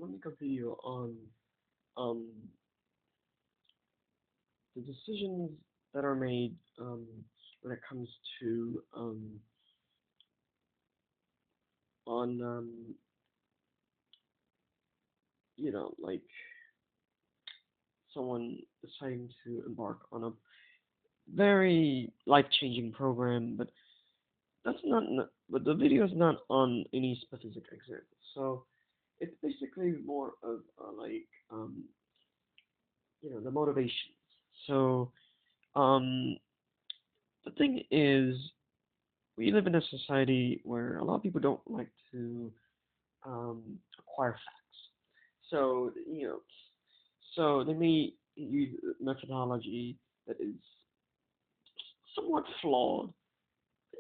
let me continue on um, the decisions that are made when it comes to on like someone deciding to embark on a very life-changing program, but that's not. But the video is not on any specific example, so it's basically more of the motivations. So um, the thing is, we live in a society where a lot of people don't like to acquire facts. So so they may use methodology that is somewhat flawed.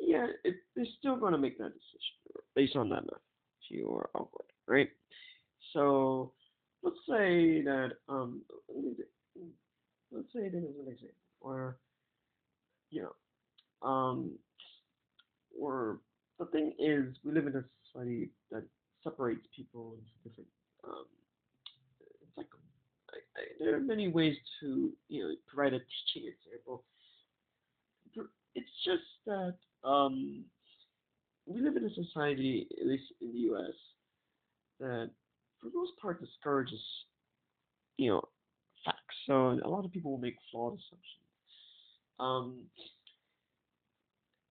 Yeah, they're still going to make that decision based on that method, if you are awkward, right? So let's say that let's say this is an example where you know where the thing is we live in a society that separates people into different um, it's like there are many ways to provide a teaching example. It's just that we live in a society, at least in the U.S., that for the most part discourages you know facts. So a lot of people will make flawed assumptions um,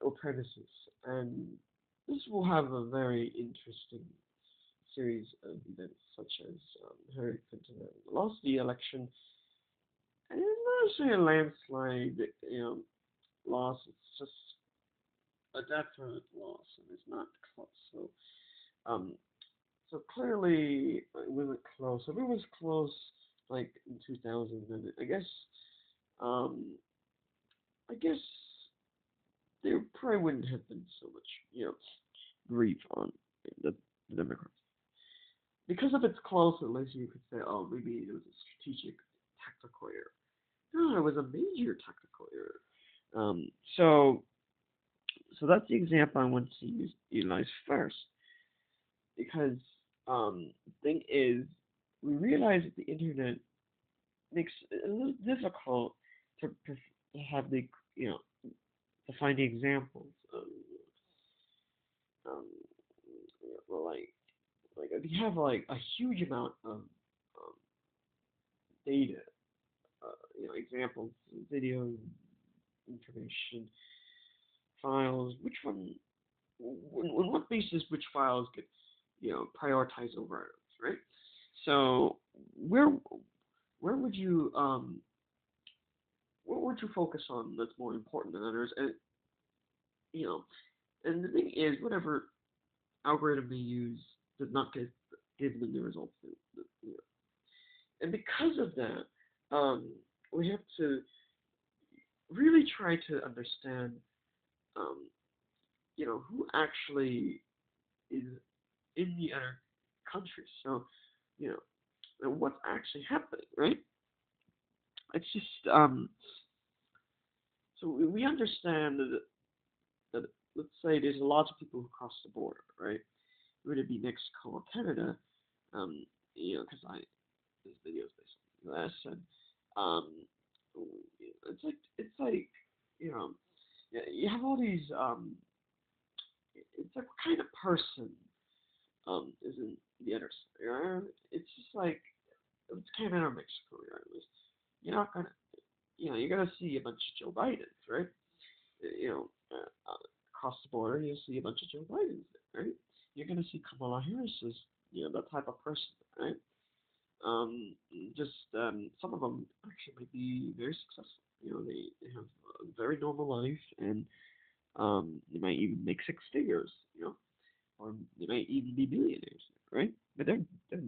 or premises, and this will have a very interesting series of events, such as Hillary Clinton lost the election, and it's not necessarily a landslide, loss. It's just a definite loss, and it's not close. Um, so clearly it wasn't close. If it was close, like in 2000, then um, I guess there probably wouldn't have been so much, grief on the Democrats. Because if it's close, at least you could say, oh, maybe it was a strategic tactical error. No, it was a major tactical error. Um, so, so that's the example I want to utilize first, because the thing is, we realize that the internet makes it a little difficult to have to find the examples. Um, well, like if you have like a huge amount of data, examples, videos, information, files, which one, on what basis, which files get, prioritized over others, right? So where where would you what would you focus on that's more important than others? And you know, and the thing is, whatever algorithm they use does not give them the results. And because of that, we have to really try to understand, um, who actually is in the other countries. So, you know, and what's actually happening, right? It's just so we understand that let's say there's a lot of people who cross the border, right? Would it be Mexico or Canada? Um, because I this video is based on the US, and um, it's like you know, you have all these it's like what kind of person is in the other side, right? It's just like it's Canada or Mexico, regardless. You're not gonna, you're gonna see a bunch of Joe Bidens, right? Across the border, you'll see a bunch of Joe Bidens, right? You're gonna see Kamala Harris as, that type of person, right? Um, just some of them actually might be very successful. They have a very normal life, and they might even make six figures, or they might even be millionaires, right? But they're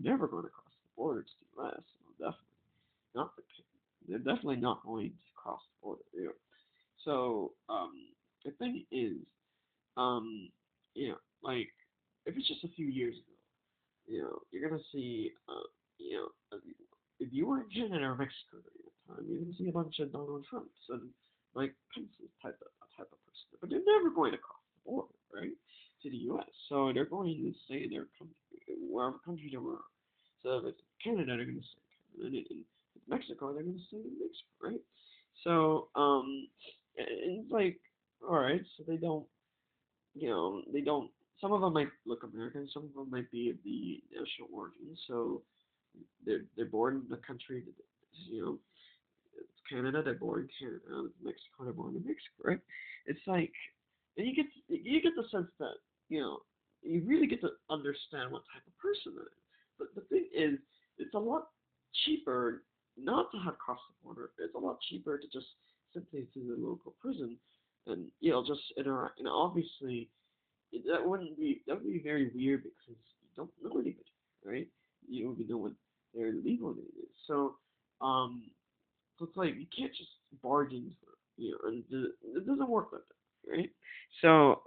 never going to cross the border to the U.S. Definitely not the they're definitely not going to cross the border. So the thing is, um, like if it's just a few years ago, you're gonna see, if you were in Canada or Mexico during that time, you're gonna see a bunch of Donald Trumps and Mike Pence's type of person, but they're never going to cross the border, right, to the U.S. So they're going to stay in their country, wherever country they were. So if it's Canada, they're gonna say Canada. And in Mexico, they're gonna say Mexico, right? So it's like, all right, so they don't, they don't. Some of them might look American, some of them might be of the national origin. So they're born in the country, you know, it's Canada, they're born in Canada. Mexico, they're born in Mexico, right? It's like, and you get the sense that you really get to understand what type of person it is. But the thing is, it's a lot cheaper not to have crossed the border. It's a lot cheaper to just simply to the local prison and just interact. And obviously, that would be very weird because you don't know anybody, right? You don't even know what their legal name is. Um, so it's like you can't just bargain for and it doesn't work like that, right? So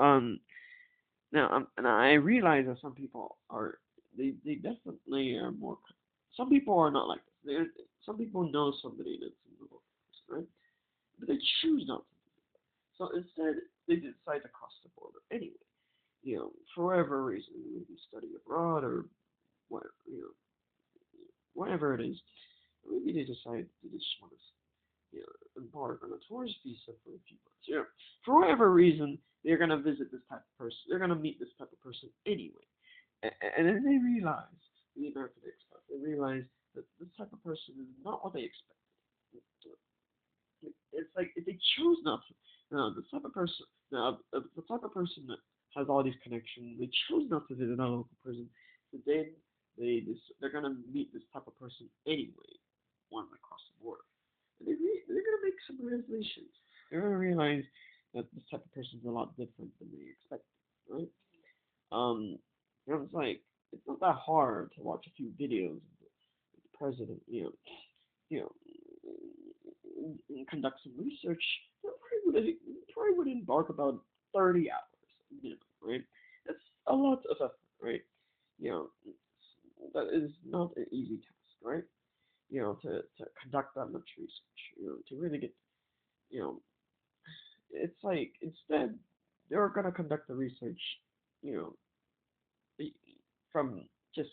now and I realize that some people are they definitely are more. Some people are not like this. Some people know somebody that's in the local prison, right? But they choose not to. So instead, they decide to cross the border anyway. For whatever reason, maybe study abroad or whatever, whatever it is. Maybe they decide they just want to embark on a tourist visa for a few months. For whatever reason, they're gonna visit this type of person. They're gonna meet this type of person anyway, and then they realize the American expat. They realize that this type of person is not what they expected. It's like if they chose not to. Now, the type of person, now, the type of person that has all these connections, they chose not to visit a local prison. So then they're gonna meet this type of person anyway, once they cross the border. And they're gonna make some realizations. They're gonna realize that this type of person is a lot different than they expected, right? It's like it's not that hard to watch a few videos of the president, you know, and conduct some research. Probably would embark about 30 hours minimum, right? That's a lot of effort, right? You know, that is not an easy task, right? To conduct that much research, to really get, you know, it's like instead they're gonna conduct the research, you know, from just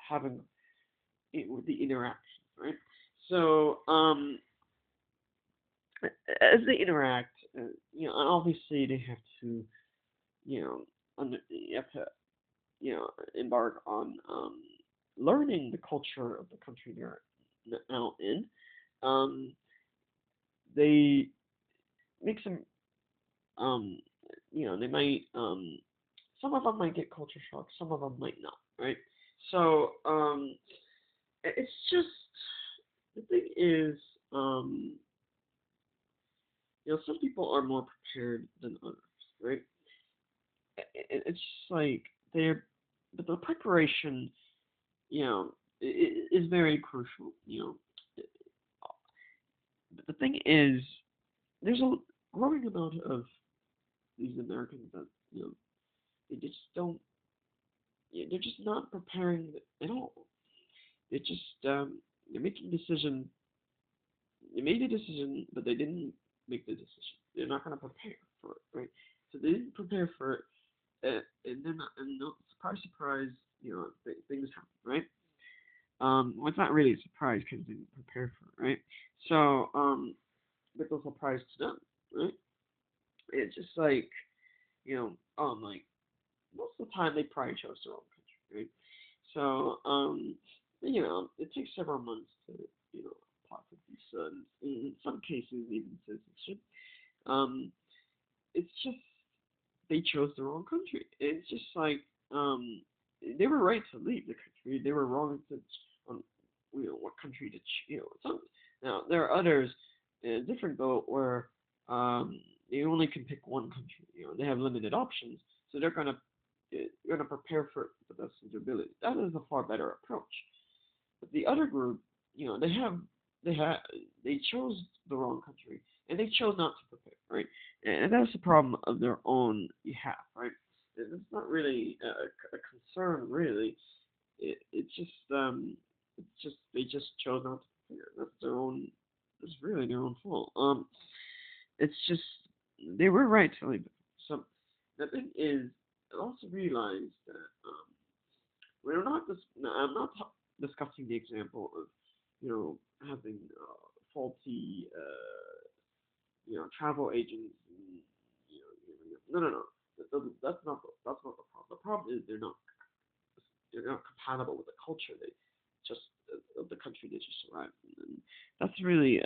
having the interaction, right? So, as they interact, and obviously they have to, you have to, embark on learning the culture of the country they're now in. Um, they make some, um, they might, some of them might get culture shock, some of them might not, right? So, it's just the thing is, um, some people are more prepared than others, right? It's just like they're, but the preparation, is very crucial. But the thing is, there's a growing amount of these Americans that they just don't, they're just not preparing at all. They're just they're making decision. They made a decision, but they didn't make the decision. They're not gonna prepare for it, right? So they didn't prepare for it, and then and no, surprise, surprise, things happen, right? Well, it's not really a surprise because they didn't prepare for it, right? So, it's a surprise to them, right? It's just like, like most of the time they probably chose their own country, right? So, it takes several months to, apply for visa, and in some cases even citizenship. Um, it's just they chose the wrong country. It's just like they were right to leave the country. They were wrong to on what country to some. Now there are others in a different boat where they only can pick one country. They have limited options, so they're gonna prepare for it to the best of their ability. That is a far better approach. But the other group, they have they chose the wrong country and they chose not to prepare, right? And that's a problem of their own behalf, right? It's not really a concern, really. It's just they just chose not to prepare. That's their own. It's really their own fault. It's just they were right to leave. So the thing is, I also realized that we're not this. No, I'm not. discussing the example of, having faulty, travel agents. And, no, no, no. That's not the problem. The problem is they're not compatible with the culture. They just of the country they just arrived in. And that's really